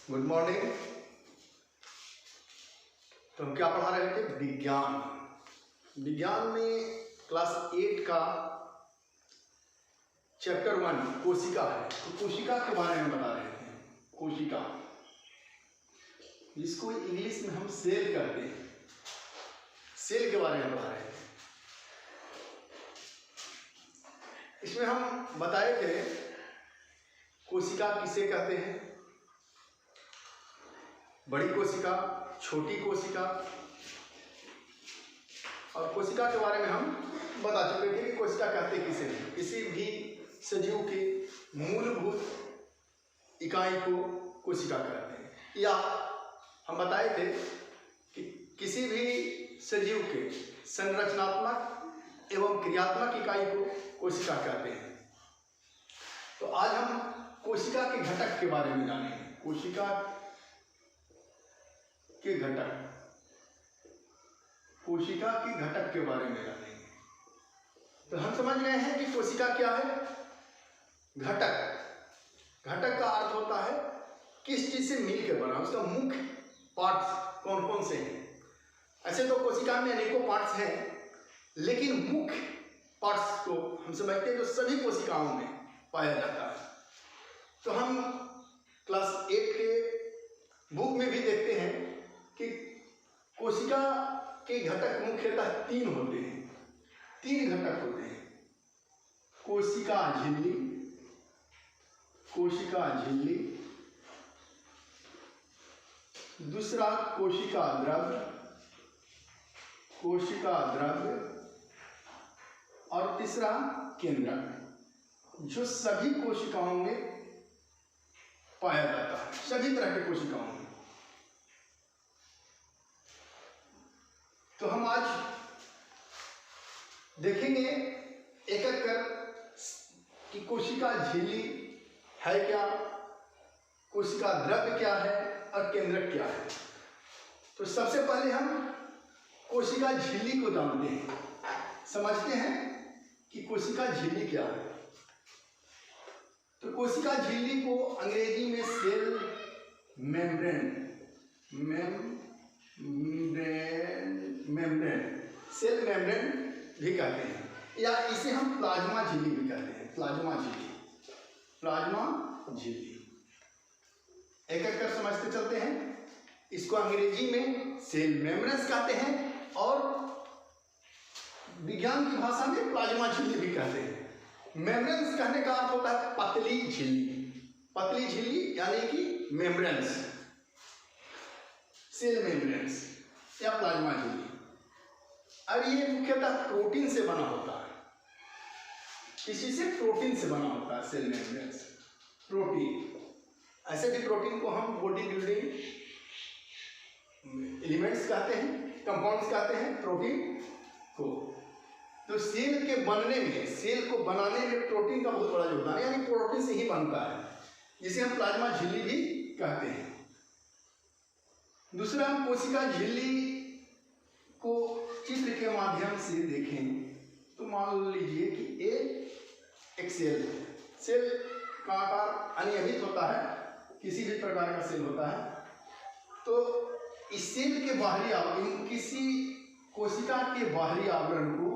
Good morning. तो हम क्या पढ़ा रहे थे? विज्ञान। विज्ञान में क्लास 8 का चैप्टर 1 कोशिका है। तो कोशिका के बारे में बता रहे थे। कोशिका, जिसको इंग्लिश में हम सेल कहते हैं, सेल के बारे में बता रहे थे। इसमें हम बताए थे कोशिका किसे कहते हैं, बड़ी कोशिका, छोटी कोशिका, और कोशिका के बारे में हम बता चुके थे कि कोशिका कहते किसे हैं। किसी भी सजीव की मूलभूत इकाई को कोशिका कहते हैं। या हम बताए थे कि किसी भी सजीव के संरचनात्मक एवं क्रियात्मक इकाई को कोशिका कहते हैं। तो आज हम कोशिका के घटक के बारे में जानेंगे। कोशिका के घटक, कोशिका के घटक के बारे में जानेंगे। तो हम समझ गए हैं कि कोशिका क्या है। घटक, घटक का अर्थ होता है किस चीज से मिलकर बना, उसका मुख्य पार्ट्स कौन कौन से हैं। ऐसे तो कोशिका में अनेकों पार्ट्स हैं, लेकिन मुख्य पार्ट्स को हम समझते हैं जो सभी कोशिकाओं में पाया जाता है। तो हम क्लास 8 के बुक में भी देखते हैं कि कोशिका के घटक मुख्यतः 3 होते हैं। 3 घटक होते हैं। कोशिका झिल्ली, कोशिका झिल्ली, दूसरा कोशिका द्रव्य, कोशिका द्रव्य, और तीसरा केंद्रक, जो सभी कोशिकाओं में पाया जाता है, सभी तरह के कोशिकाओं में। तो हम आज देखेंगे एक एक कर कि कोशिका झिल्ली है क्या, कोशिका द्रव्य क्या है और केंद्रक क्या है। तो सबसे पहले हम कोशिका झिल्ली को जानते हैं, समझते हैं कि कोशिका झिल्ली क्या है। तो कोशिका झिल्ली को अंग्रेजी में सेल मेम्ब्रेन, सेल मेम्ब्रेन भी कहते हैं, या इसे हम प्लाज्मा झिल्ली भी कहते हैं। प्लाज्मा झिल्ली, प्लाज्मा झिल्ली, एक एक कर समझते चलते हैं। इसको अंग्रेजी में सेल मेम्ब्रेन्स कहते हैं और विज्ञान की भाषा में प्लाज्मा झिल्ली भी कहते हैं। मेम्ब्रेन्स कहने का अर्थ होता है पतली झिल्ली, पतली झिल्ली यानी कि मेम्ब्रेन्स, सेल मेम्ब्रेन्स या प्लाज्मा झिल्ली। और ये मुख्यतः प्रोटीन से बना होता है, किसी से प्रोटीन से बना होता है सेल मेम्ब्रेन्स, प्रोटीन। ऐसे भी प्रोटीन को हम बॉडी बिल्डिंग एलिमेंट्स कहते हैं, कंपाउंड्स कहते हैं प्रोटीन को। तो सेल के बनने में, सेल को बनाने में प्रोटीन का बहुत बड़ा योगदान है, यानी प्रोटीन से ही बनता है, जिसे हम प्लाज्मा झिल्ली भी कहते हैं। दूसरा, हम कोशिका झिल्ली को चित्र के माध्यम से देखें तो मान लीजिए कि एक सेल है। सेल का आकार अनियमित होता है, किसी भी प्रकार का सेल होता है। तो इस सेल के बाहरी आवरण, किसी कोशिका के बाहरी आवरण को,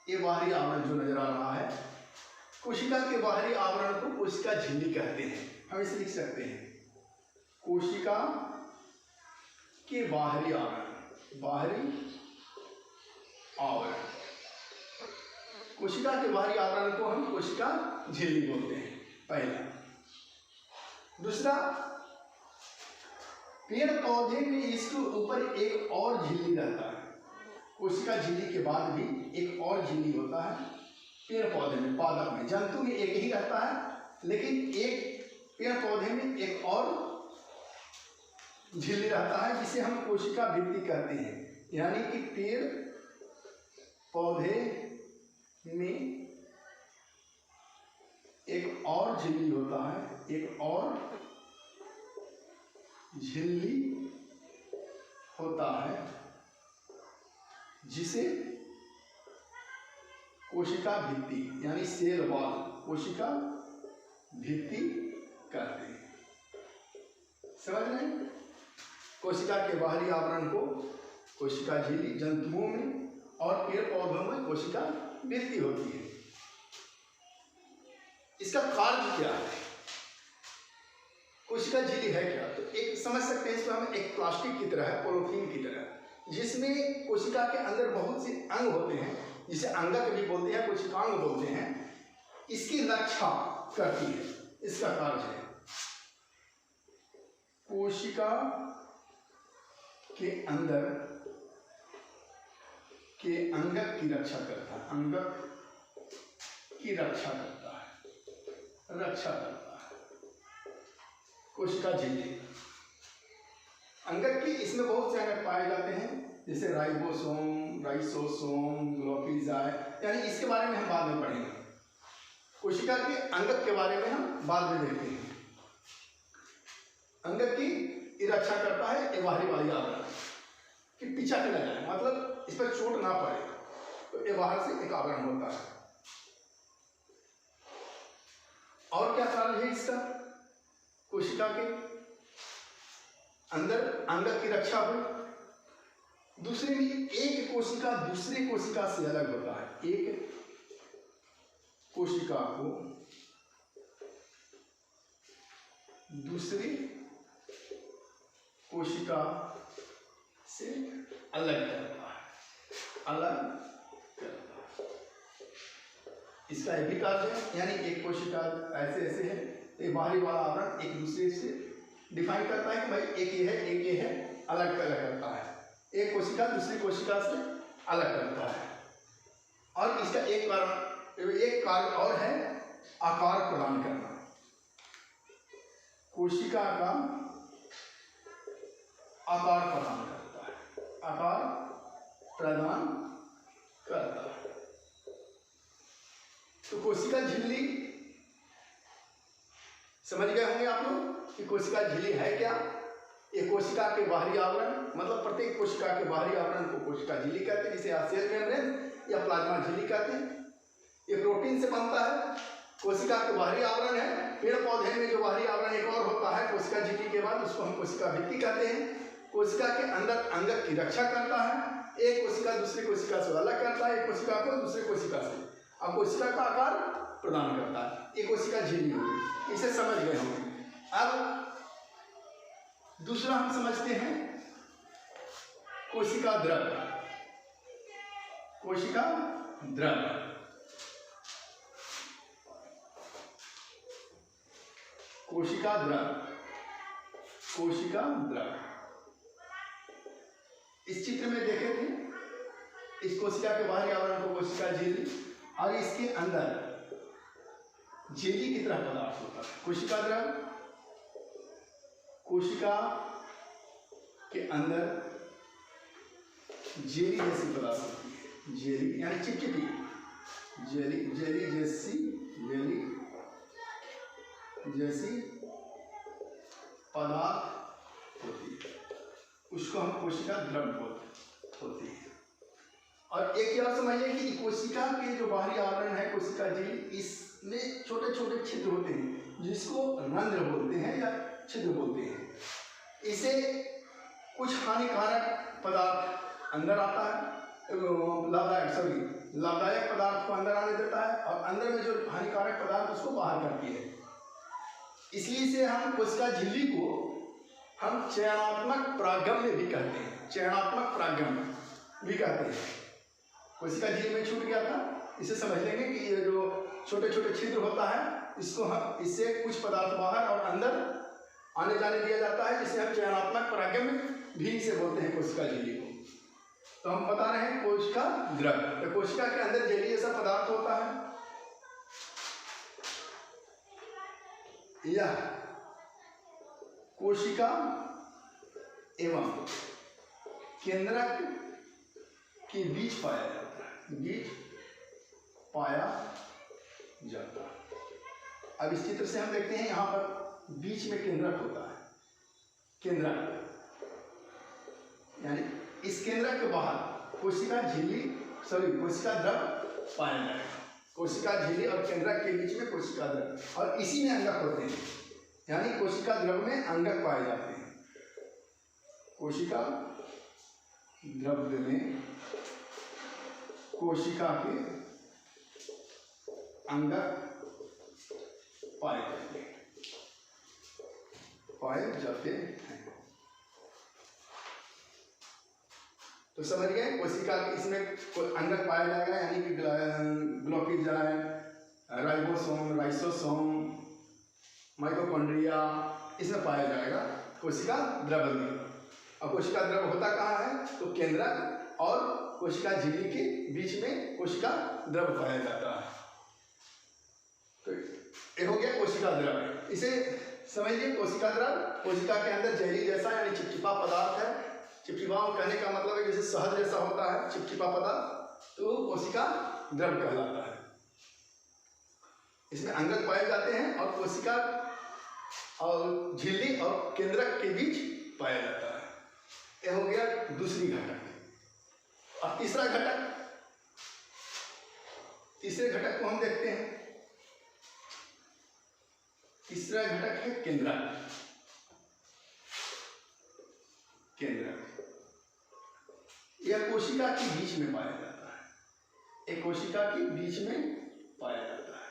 ये बाहरी आवरण जो नजर आ रहा है, कोशिका के बाहरी आवरण को कोशिका झिल्ली कहते हैं। हम इसे लिख सकते हैं कोशिका के बाहरी आवरण, बाहरी आवरण। कोशिका के बाहरी आवरण को हम कोशिका झिल्ली बोलते हैं, पहला। दूसरा, पेड़ पौधे में इसके ऊपर एक और झिल्ली रहता है। कोशिका झिल्ली के बाद भी एक और झिल्ली होता है पेड़ पौधे में, पादप में। जंतु में एक ही रहता है, लेकिन एक पेड़ पौधे में एक और झिल्ली रहता है, जिसे हम कोशिका भित्ति कहते हैं। यानी कि पेड़ पौधे में एक और झिल्ली होता है, एक और झिल्ली होता है, जिसे कोशिका भित्ति यानी सेल वॉल, कोशिका भित्ति कहते हैं। समझ रहे हैं? कोशिका के बाहरी आवरण को कोशिका झिल्ली, जंतुओं में और पेड़ पौधों में कोशिका वृद्धि होती है। इसका कार्य क्या है? कोशिका झिल्ली है क्या? तो एक समझ सकते हैं इसको हम, एक प्लास्टिक की तरह है, पॉलीथीन की तरह, जिसमें कोशिका के अंदर बहुत से अंग होते हैं, जिसे अंगक भी बोलते हैं, कोशिकांग बोलते हैं। इसकी रक्षा करती है, इसका कार्य है। कोशिका के अंदर के अंगक की रक्षा करता है, अंगक की रक्षा करता है, रक्षा करता है कोशिका झिल्ली। अंगक की इसमें बहुत से अंगक पाए जाते हैं, जैसे राइबोसोम, लाइसोसोम, ग्लोपिजाई, यानी इसके बारे में हम बाद में पढ़ेंगे। कोशिका के अंगक के बारे में हम बाद में देखते हैं। अंगक की रक्षा करता है बाहरी वाली आवरण कि पीछा न जाए, मतलब इस पर चोट ना पड़े, तो ये बाहर से एक आवरण होता है। और क्या कार्य है इसका? कोशिका के अंदर अंगक की रक्षा हुई। दूसरे में एक कोशिका दूसरे कोशिका से अलग होता है। एक कोशिका को दूसरी कोशिका से अलग करता है, अलग करता है। इसका एक भी कार्य है, यानी एक कोशिका ऐसे ऐसे है, एक बाहरी वाला आवरण एक दूसरे से डिफाइन करता है कि भाई एक ये है, एक ये है, अलग अलग करता है। एक कोशिका दूसरी कोशिका से अलग करता है। और इसका एक कार्य और है, आकार प्रदान करना। कोशिका का आकार प्रदान करता है, आकार प्रदान करता है। तो कोशिका झिल्ली समझ गए होंगे आप लोग कि कोशिका झिल्ली है क्या? ये कोशिका के बाहरी आवरण, मतलब प्रत्येक कोशिका के बाहरी आवरण को कोशिका झिल्ली कहते हैं, जिसे आप सेल मेम्ब्रेन या प्लाज्मा झिल्ली कहते हैं। ये प्रोटीन से बनता है। कोशिका के बाहरी आवरण है। पेड़ पौधे में जो बाहरी आवरण एक और होता है कोशिका झिल्ली के बाद, उसको हम कोशिका भित्ति कहते हैं। कोशिका के अंदर अंगक की रक्षा करता है। एक कोशिका दूसरी कोशिका से अलग करता है, एक कोशिका को दूसरी कोशिका से, अब कोशिका का आकार प्रदान करता है। एक कोशिका झिल्ली होगी, इसे समझ गए होंगे। अब दूसरा हम समझते हैं कोशिका द्रव। कोशिका द्रव, कोशिका द्रव, कोशिका द्रव। इस चित्र में देखे थे, इस कोशिका के बाहरी आवरण को कोशिका झिल्ली, और इसके अंदर झिल्ली की तरह पदार्थ होता है। कोशिका द्रव, कोशिका के अंदर जेली जैसी पदार्थ होती है। जेली यानी चिपचिपी, जेली, जेली जैसी, जेली जैसी पदार्थ होती है, उसको हम कोशिका द्रव बोलते होती है। और एक और समझिए कि कोशिका के जो बाहरी आवरण है कोशिका झिल्ली, इसमें छोटे छोटे छिद्र होते हैं, जिसको रंध्र बोलते हैं या छिद्र बोलते हैं। इसे कुछ हानिकारक पदार्थ अंदर आता है, लाभदायक पदार्थ को अंदर आने देता है, और अंदर में जो हानिकारक पदार्थ उसको बाहर करती है। इसलिए से हम कोशिका झिल्ली को हम चयनात्मक परागम में भी कहते हैं, चयनात्मक परागम भी कहते हैं। कोशिका झिल्ली में छूट गया था, इसे समझ लेंगे कि ये जो छोटे छोटे छिद्र होता है, इसको हम, इससे कुछ पदार्थ बाहर और अंदर आने जाने दिया जाता है, जिसे हम चयनात्मक परागम भी से बोलते हैं कोशिका झिल्ली को। तो हम बता रहे हैं कोशिका द्रव, तो कोशिका के अंदर जेली जैसा पदार्थ होता है। यह कोशिका एवं केंद्रक के बीच पाया जाता है, बीच पाया जाता है। अब इस चित्र से हम देखते हैं, यहाँ पर बीच में केंद्रक होता है। केंद्रक यानी इस केंद्रक के बाहर कोशिका झिल्ली, कोशिका द्रव पाया जाएगा। कोशिका झिल्ली और केंद्रक के बीच में कोशिका द्रव, और इसी में अंगक होते हैं, यानी कोशिका द्रव में अंगक पाए जाते हैं। कोशिका द्रव्य में कोशिका के अंगक पाए जाते हैं। तो समझ गए, कोशिका इसमें अंगक पाया जाएगा, यानी कि ग्लोकिज है, राइबोसोम, लाइसोसोम, माइटोकॉन्ड्रिया, इसमें पाया जाएगा कोशिका द्रव्य में। और कोशिका द्रव्य होता कहाँ है? तो केंद्रक और कोशिका झिल्ली के बीच में कोशिका द्रव्य पाया जाता है। तो ये हो गया कोशिका द्रव्य। इसे समझिए, कोशिका द्रव्य कोशिका के अंदर जेली जैसा यानी चिपचिपा पदार्थ है। चिपचिपा कहने का मतलब है जैसे शहद जैसा होता है चिपचिपा पदार्थ, तो कोशिका द्रव्य कहलाता है। इसमें अंगक पाए जाते हैं और कोशिका और झिल्ली और केंद्रक के बीच पाया जाता है। यह हो गया दूसरी घटक। और तीसरा घटक, तीसरे घटक को हम देखते हैं। तीसरा घटक है केंद्रक। केंद्रक यह कोशिका के बीच में पाया जाता है। एक कोशिका के बीच में पाया जाता है।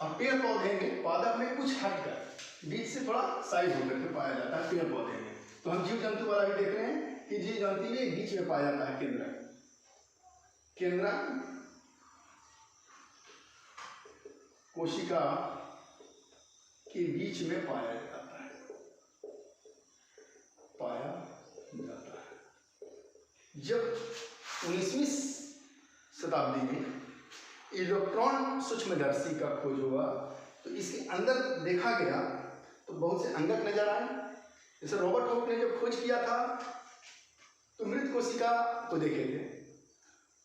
और पेड़ पौधे में, पादप में कुछ हटकर बीच से थोड़ा साइड होकर के पाया जाता है पेड़ पौधे में। तो हम जीव जंतु वाला भी देख रहे हैं कि जीव जंतु में बीच में पाया जाता है केंद्रक। केंद्रक कोशिका के बीच में पाया जाता है। जब 19वीं शताब्दी में इलेक्ट्रॉन सूक्ष्मदर्शी का खोज हुआ तो इसके अंदर देखा गया तो बहुत से अंगक नजर आए। जैसे रॉबर्ट हुक ने जब खोज किया था तो मृत कोशिका को देखे थे।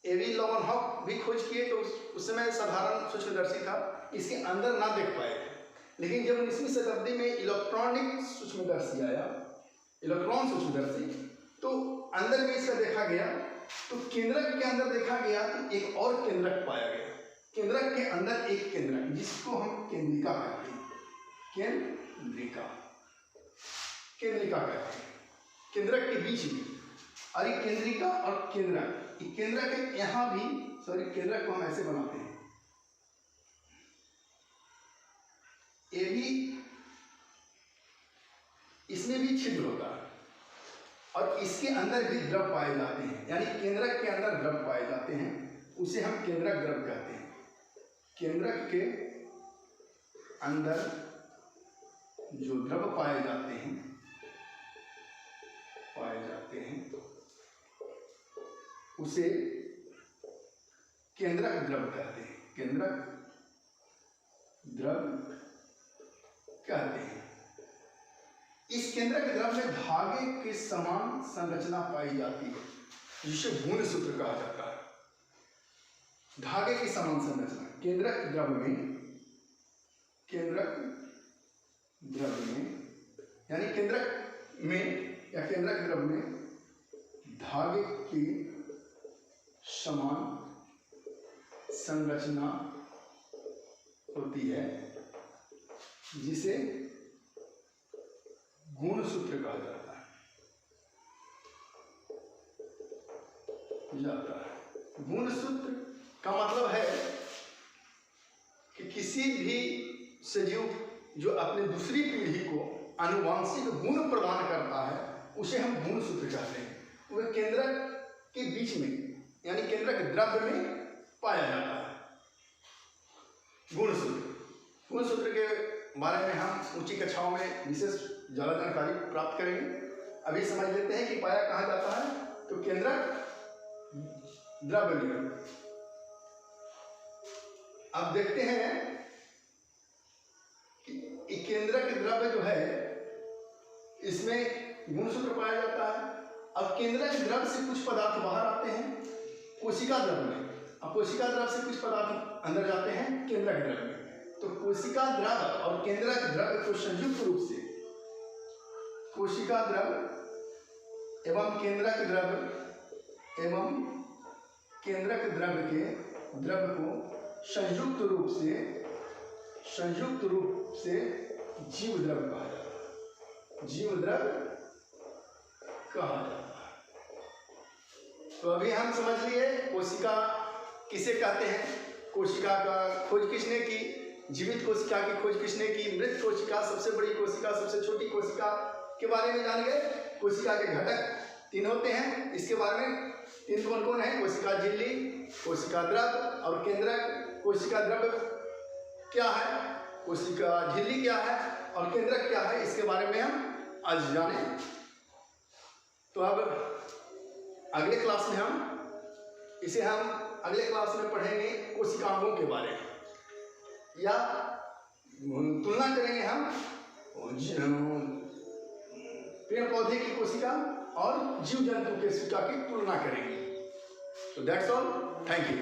एवी लॉवन हॉक भी खोज किए तो उस समय साधारण सूक्ष्मदर्शी था, इसके अंदर ना देख पाए थे। लेकिन जब 19वीं शताब्दी में इलेक्ट्रॉनिक सूक्ष्मदर्शी आया, इलेक्ट्रॉन सूक्ष्मदर्शी, तो अंदर में इसका देखा गया तो केंद्रक के अंदर देखा गया तो एक और केंद्रक पाया गया। केंद्रक के अंदर एक केंद्रक जिसको हम केंद्रिका कहते हैं। केंद्रिका कहते हैं, केंद्रक के बीच में। और ये केंद्रिका और केंद्रक, केंद्रक यहाँ भी, सॉरी, केंद्रक को हम ऐसे बनाते हैं, ये भी, इसमें भी छिद्र होता है और इसके अंदर भी द्रव पाए जाते हैं, यानी केंद्रक के अंदर द्रव पाए जाते हैं, उसे हम केंद्रक द्रव कहते हैं। केंद्रक के अंदर जो द्रव पाए जाते हैं उसे केंद्रक द्रव कहते हैं। केंद्रक द्रव कहते हैं। इस केंद्रक द्रव में धागे के समान संरचना पाई जाती है जिसे गुणसूत्र कहा जाता है। धागे की समान संरचना केंद्रक द्रव में यानी केंद्रक में या केंद्रक द्रव में धागे की समान संरचना होती है जिसे गुणसूत्र कहा जाता है। गुणसूत्र का मतलब है कि किसी भी सजीव जो अपने दूसरी पीढ़ी को आनुवांशिक गुण प्रदान करता है उसे हम गुणसूत्र कहते हैं। वह केंद्रक के बीच में यानी केंद्रक द्रव्य में पाया जाता है। गुणसूत्र के बारे में हम ऊंची कक्षाओं में विशेष ज़्यादा जानकारी प्राप्त करेंगे। अभी समझ लेते हैं कि पाया कहाँ जाता है, तो केंद्रक द्रव्य में। अब देखते हैं कि केंद्रक द्रव्य जो है इसमें गुणसूत्र पाया जाता है। अब केंद्रक द्रव्य से कुछ पदार्थ बाहर आते हैं कोशिका द्रव्य में, अब कोशिका द्रव्य से कुछ पदार्थ अंदर जाते हैं केंद्रक द्रव्य में। तो कोशिका द्रव्य और केंद्रक द्रव्य को संयुक्त रूप से कोशिका द्रव्य एवं केंद्रक द्रव्य के द्रव्य को संयुक्त रूप से जीव द्रव्य कहा जाता है। जीव द्रव्य कहा जाता है। तो अभी हम समझ लिए कोशिका किसे कहते हैं, कोशिका का खोज किसने की, जीवित कोशिका की खोज किसने की, मृत कोशिका, सबसे बड़ी कोशिका, सबसे छोटी कोशिका के बारे में जान गए। कोशिका के घटक 3 होते हैं, इसके बारे में 3 कौन कौन है, कोशिका झिल्ली, कोशिका द्रव और केंद्रक। कोशिका द्रव क्या है, कोशिका झिल्ली क्या है और केंद्रक क्या है, इसके बारे में हम आज जाने। तो अब अगले क्लास में हम अगले क्लास में पढ़ेंगे कोशिकाओं के बारे में, या तुलना करेंगे हम पेड़ पौधे की कोशिका और जीव जंतु की कोशिका की तुलना करेंगे। तो दैट्स ऑल, थैंक यू।